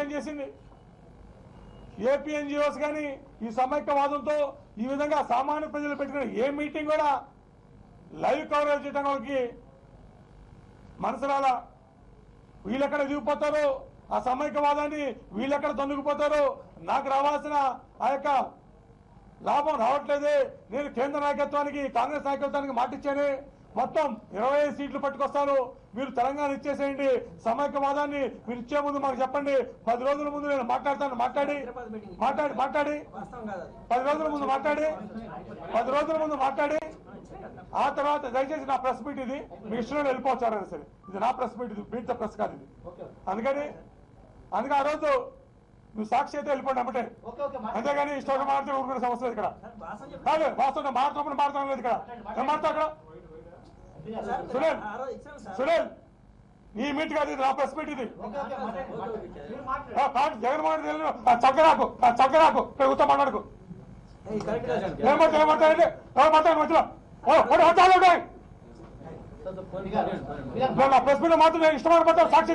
అన్యాయం చేసింది. ఏపీఎన్జిఓస్ కానీ ఈ సమైక్యవాదంతో ఈ విధంగా సామాన్య ప్రజలు పెట్టుకున్న ఏ మీటింగ్ కూడా లైవ్ కవరేజ్ చేయడం వాళ్ళకి మనసు రాలా. వీళ్ళెక్కడ దిగిపోతారు, ఆ సమైక్యవాదాన్ని వీళ్ళెక్కడ దొందుకుపోతారు, నాకు రావాల్సిన ఆ యొక్క లాభం రావట్లేదే, నేను కేంద్ర నాయకత్వానికి కాంగ్రెస్ నాయకత్వానికి మాటిచ్చానే, మొత్తం 25 సీట్లు పట్టుకొస్తారు, మీరు తెలంగాణ ఇచ్చేసేయండి, సమైక్యవాదాన్ని మీరు ఇచ్చే ముందు మాకు చెప్పండి, 10 రోజుల ముందు నేను మాట్లాడతాను, మాట్లాడి 10 రోజుల ముందు మాట్లాడి ఆ తర్వాత దయచేసి నా ప్రెస్ మీట్ ఇది, మీ ఇష్టంలో వెళ్ళిపోవచ్చారని సరే, ఇది నా ప్రెస్ మీట్, ఇది బీట్ ద ప్రెస్ కాదు ఇది. అందుకే ఆ రోజు నువ్వు సాక్షి అయితే వెళ్ళిపోండి అమ్మటే, అంతేగాని ఇష్టంగా మాట్లాడితే ఊరుకునే సమస్య లేదు ఇక్కడ. కాదు వాస్తవం మాట్లాడతాం లేదు ఇక్కడ. ఏం మాట్లాడు అక్కడ సునీల్, ఈ మీట్ కాదు ఇది, నా ప్రెస్ మీట్ ఇది. జగన్మోహన్ రెడ్డి చక్కరాకు ఇక్కడ కూర్చో మాట్లాడుకు. ఏం మాట్లాడండి మధ్యలో నా ప్రెస్ మీట్ మాత్రం ఇష్టమైన సాక్షి